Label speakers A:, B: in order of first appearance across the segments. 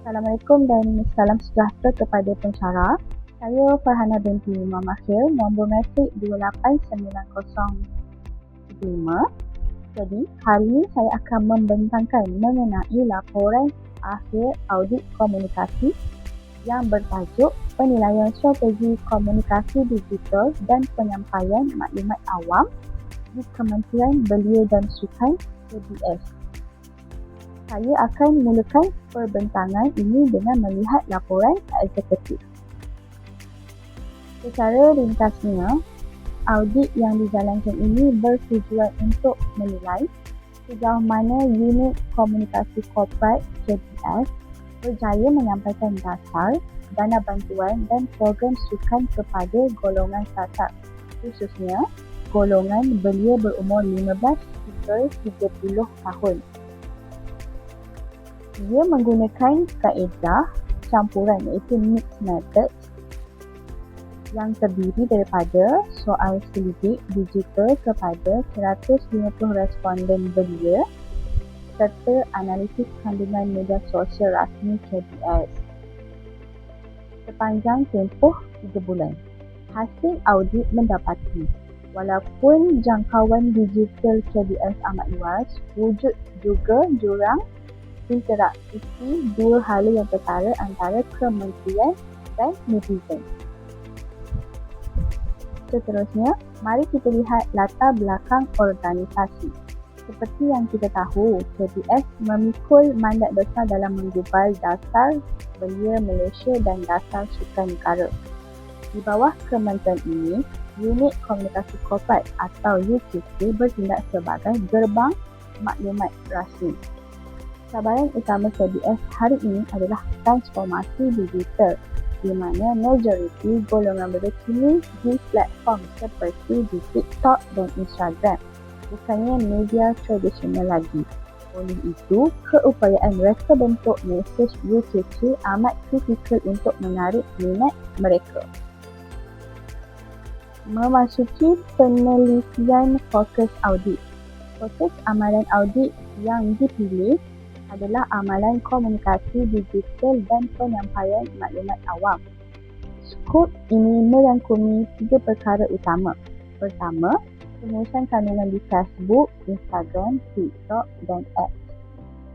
A: Assalamualaikum dan salam sejahtera kepada pensyarah. Saya Farhana binti Mahir, nombor metrik 289005. Jadi, hari ini saya akan membentangkan mengenai laporan akhir audit komunikasi yang bertajuk Penilaian Strategi Komunikasi Digital dan Penyampaian Maklumat Awam di Kementerian Belia dan Sukan KBS. Saya akan mulakan perbentangan ini dengan melihat laporan eksekutif. Secara ringkasnya, audit yang dijalankan ini bertujuan untuk menilai sejauh mana unit komunikasi korporat KBS berjaya menyampaikan dasar, dana bantuan dan program sukan kepada golongan startup, khususnya golongan belia berumur 15 hingga 30 tahun. Ia menggunakan kaedah campuran iaitu mixed method yang terdiri daripada soal selidik digital kepada 150 responden belia serta analisis kandungan media sosial rasmi KBS sepanjang tempoh 3 bulan. Hasil audit mendapati walaupun jangkauan digital KBS amat luas, wujud juga jurang interaksi dua hala yang ketara antara kementerian dan netizen. Seterusnya, mari kita lihat latar belakang organisasi. Seperti yang kita tahu, KBS memikul mandat besar dalam menggubal dasar belia Malaysia dan dasar sukan negara. Di bawah kementerian ini, unit komunikasi korporat atau UKC bertindak sebagai gerbang maklumat rasmi. Cabaran utama KBS hari ini adalah transformasi digital, di mana majoriti golongan belia kini di platform seperti di TikTok dan Instagram, bukannya media tradisional lagi. Oleh itu, keupayaan reka bentuk mesej UKC amat kritikal untuk menarik minat mereka. Memasuki penelitian fokus audit. Fokus amalan audit yang dipilih adalah amalan komunikasi digital dan penyampaian maklumat awam. Skop ini merangkumi 3 perkara utama. Pertama, pengurusan kandungan di Facebook, Instagram, TikTok dan X.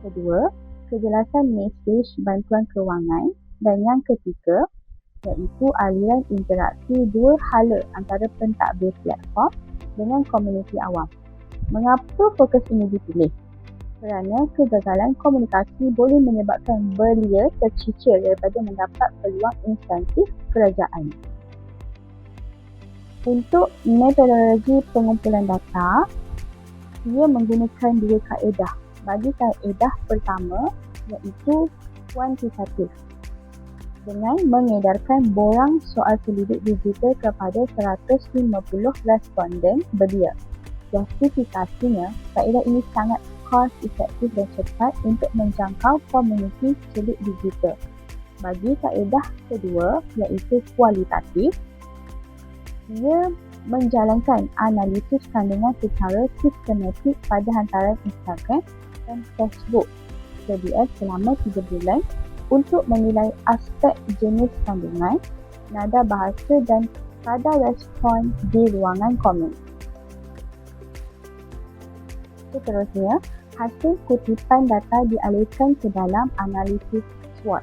A: Kedua, kejelasan mesej bantuan kewangan. Dan yang ketiga, iaitu aliran interaksi dua hala antara pentadbir platform dengan komuniti awam. Mengapa fokus ini dipilih? Kerana kegagalan komunikasi boleh menyebabkan belia tercicir daripada mendapat peluang insentif kerajaan. Untuk metodologi pengumpulan data, ia menggunakan 2 kaedah. Bagi kaedah pertama, iaitu kuantitatif, dengan mengedarkan borang soal selidik digital kepada 150 responden belia. Justifikasinya, kaedah ini sangat cost efektif dan cepat untuk menjangkau komuniti selik digital. Bagi kaedah kedua, iaitu kualitatif, ia menjalankan analisis kandungan secara sistematik pada hantaran Instagram dan Facebook KBS selama 3 bulan untuk menilai aspek jenis kandungan, nada bahasa dan kadar respon di ruangan komen. Seterusnya, hasil kutipan data dialihkan ke dalam analisis SWOT.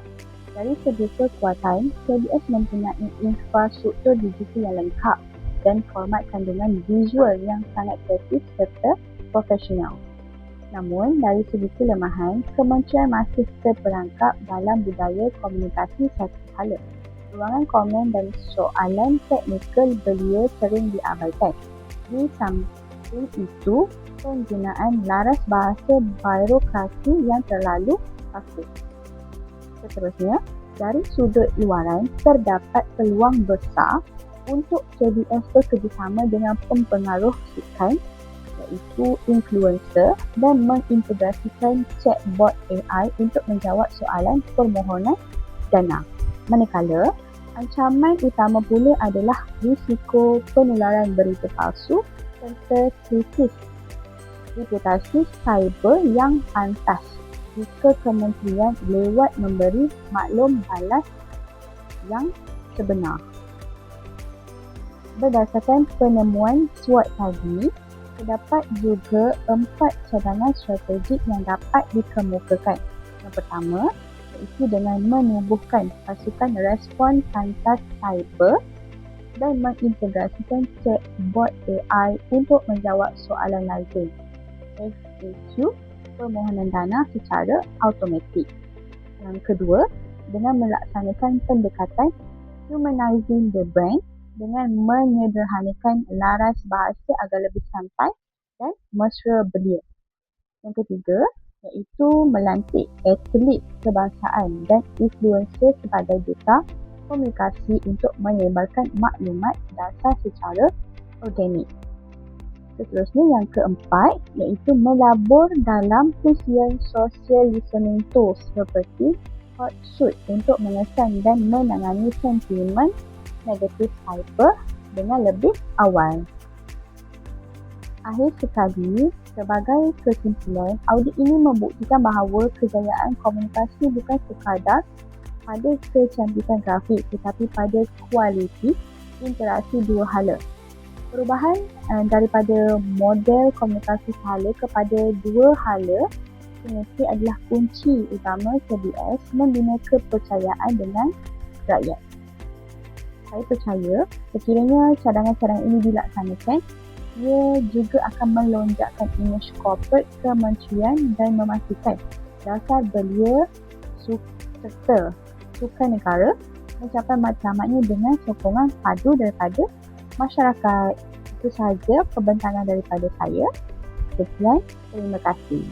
A: Dari segi kekuatan, KBS mempunyai infrastruktur digital yang lengkap dan format kandungan visual yang sangat kreatif serta profesional. Namun, dari segi kelemahan, kementerian masih terperangkap dalam budaya komunikasi satu hala. Ruangan komen dan soalan teknikal belia sering diabaikan. Di samping itu, penggunaan laras bahasa birokrasi yang terlalu kaku. Seterusnya, dari sudut luaran, terdapat peluang besar untuk KBS bekerjasama dengan pempengaruh sukan iaitu influencer dan mengintegrasikan chatbot AI untuk menjawab soalan permohonan dana. Manakala, ancaman utama pula adalah risiko penularan berita palsu serta krisis reputasi cyber yang pantas jika kementerian lewat memberi maklum balas yang sebenar. Berdasarkan penemuan SWOT tadi, terdapat juga 4 cadangan strategik yang dapat dikemukakan. Yang pertama, iaitu dengan menubuhkan pasukan respon pantas cyber dan mengintegrasikan chatbot AI untuk menjawab soalan lazim FAQ permohonan dana secara automatik. Yang kedua, dengan melaksanakan pendekatan humanizing the brand dengan menyederhanakan laras bahasa agar lebih santai dan mesra belia. Yang ketiga, iaitu melantik atlet kebangsaan dan influencer sebagai duta komunikasi untuk menyebarkan maklumat dasar secara organik. Seterusnya yang keempat, iaitu melabur dalam fungsian social listening tools seperti Hotsuite untuk mengesan dan menangani sentimen negatif cyber dengan lebih awal. Akhir sekali, sebagai kesimpulan, audit ini membuktikan bahawa kejayaan komunikasi bukan sekadar pada kecantikan grafik tetapi pada kualiti interaksi dua hala. Perubahan daripada model komunikasi sehala kepada dua hala sinergi adalah kunci utama KBS membina kepercayaan dengan rakyat. Saya percaya sekiranya cadangan-cadangan ini dilaksanakan, ia juga akan melonjakkan imej korporat kementerian dan memastikan dasar belia serta sukan negara mencapai matlamatnya dengan sokongan padu daripada masyarakat. Itu sahaja pembentangan daripada saya. Sekian, terima kasih.